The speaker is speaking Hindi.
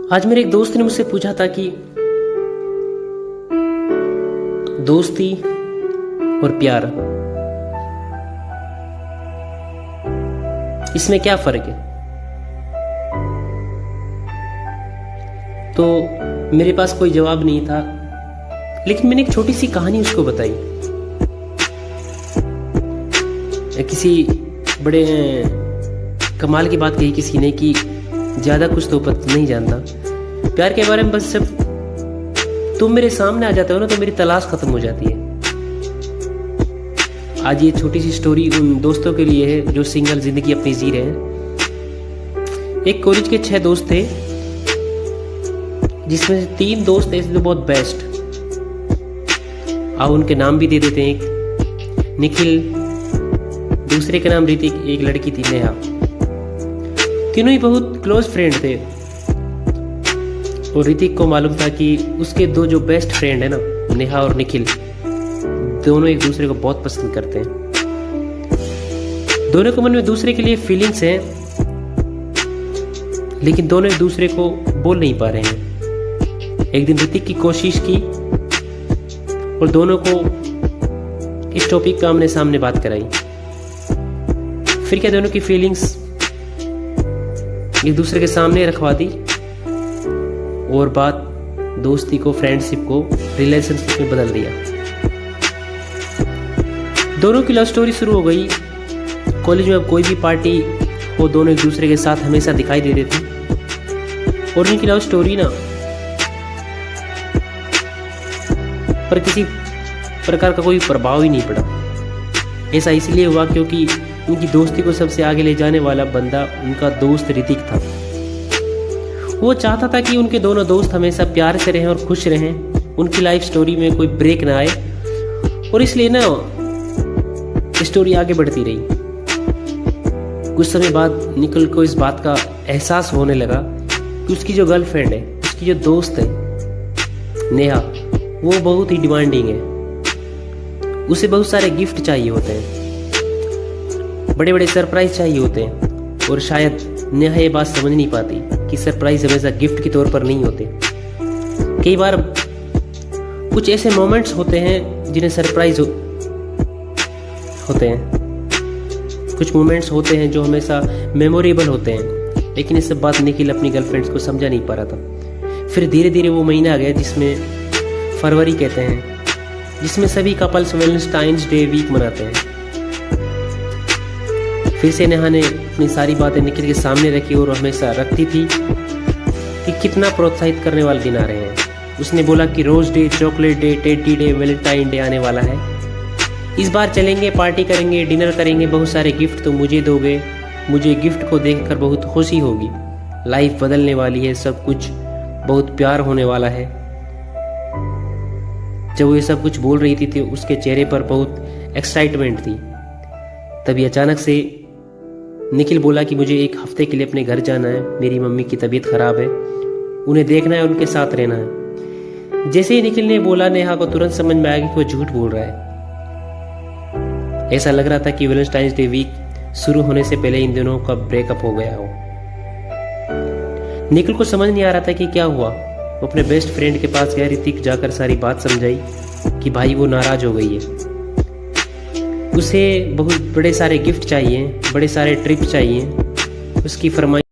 आज मेरे एक दोस्त ने मुझसे पूछा था कि दोस्ती और प्यार, इसमें क्या फर्क है। तो मेरे पास कोई जवाब नहीं था, लेकिन मैंने एक छोटी सी कहानी उसको बताई। किसी बड़े कमाल की बात कही किसी ने कि ज्यादा कुछ तो पता नहीं जानता प्यार के बारे में, बस जब तुम मेरे सामने आ जाते हो ना तो मेरी तलाश खत्म हो जाती है। आज ये छोटी सी स्टोरी उन दोस्तों के लिए है जो सिंगल जिंदगी अपनी जी रहे हैं। एक कॉलेज के 6 दोस्त थे, जिसमें से 3 दोस्त ऐसे तो बहुत बेस्ट, आप उनके नाम भी दे देते हैं। एक निखिल, दूसरे का नाम ऋतिक, एक लड़की थी नेहा। तीनों ही बहुत क्लोज फ्रेंड थे और ऋतिक को मालूम था कि उसके 2 जो बेस्ट फ्रेंड है ना, नेहा और निखिल, दोनों एक दूसरे को बहुत पसंद करते हैं। दोनों के मन में दूसरे के लिए फीलिंग्स हैं, लेकिन दोनों एक दूसरे को बोल नहीं पा रहे हैं। एक दिन ऋतिक की कोशिश की और दोनों को इस टॉपिक पे आमने सामने बात कराई। फिर क्या दोनों की फीलिंग्स एक दूसरे के सामने रखवा दी और बात दोस्ती को, फ्रेंडशिप को रिलेशनशिप में बदल दिया। दोनों की लव स्टोरी शुरू हो गई। कॉलेज में अब कोई भी पार्टी हो, दोनों एक दूसरे के साथ हमेशा दिखाई दे रहे थे और उनकी लव स्टोरी ना पर किसी प्रकार का कोई प्रभाव ही नहीं पड़ा। ऐसा इसलिए हुआ क्योंकि उनकी दोस्ती को सबसे आगे ले जाने वाला बंदा उनका दोस्त ऋतिक था। वो चाहता था कि उनके दोनों दोस्त हमेशा प्यार से रहें और खुश रहें, उनकी लाइफ स्टोरी में कोई ब्रेक ना आए, और इसलिए ना स्टोरी आगे बढ़ती रही। कुछ समय बाद निखिल को इस बात का एहसास होने लगा कि उसकी जो गर्लफ्रेंड है, उसकी जो दोस्त है नेहा, वो बहुत ही डिमांडिंग है। उसे बहुत सारे गिफ्ट चाहिए होते हैं, बड़े बड़े सरप्राइज चाहिए होते हैं, और शायद नेहा ये बात समझ नहीं पाती कि सरप्राइज हमेशा गिफ्ट के तौर पर नहीं होते। कई बार कुछ ऐसे मोमेंट्स होते हैं जिन्हें सरप्राइज होते हैं, कुछ मोमेंट्स होते हैं जो हमेशा मेमोरेबल होते हैं। लेकिन ये सब बात निखिल अपनी गर्लफ्रेंड्स को समझा नहीं पा रहा था। फिर धीरे धीरे वो महीना आ गया जिसमें फरवरी कहते हैं, जिसमें सभी कपल्स वैलेंटाइंस डे वीक मनाते हैं। फिर से नेहा ने अपनी सारी बातें निखिल के सामने रखी और हमेशा रखती थी कि कितना प्रोत्साहित करने वाले दिन आ रहे हैं। उसने बोला कि rose day, chocolate day, teddy day, Valentine day आने वाला है। इस बार चलेंगे, पार्टी करेंगे, डिनर करेंगे, बहुत सारे गिफ्ट तो मुझे दोगे, मुझे गिफ्ट को देखकर बहुत खुशी होगी, लाइफ बदलने वाली है, सब कुछ बहुत प्यार होने वाला है। जब वो ये सब कुछ बोल रही थी तो उसके चेहरे पर बहुत एक्साइटमेंट थी। तभी अचानक से निखिल बोला कि मुझे 1 हफ्ते के लिए अपने घर जाना है, मेरी मम्मी की तबीयत खराब है, उन्हें देखना है, उनके साथ रहना है। जैसे ही निखिल ने बोला, नेहा को तुरंत समझ में आया कि वो झूठ बोल रहा है। ऐसा लग रहा था कि वैलेंटाइंस डे वीक शुरू होने से पहले इन दोनों का ब्रेकअप हो गया हो। निखिल को समझ नहीं आ रहा था कि क्या हुआ। वो अपने बेस्ट फ्रेंड के पास गया, ऋतिक जाकर सारी बात समझाई कि भाई वो नाराज हो गई है, उसे बहुत बड़े सारे गिफ्ट चाहिए, बड़े सारे ट्रिप चाहिए, उसकी फरमाइश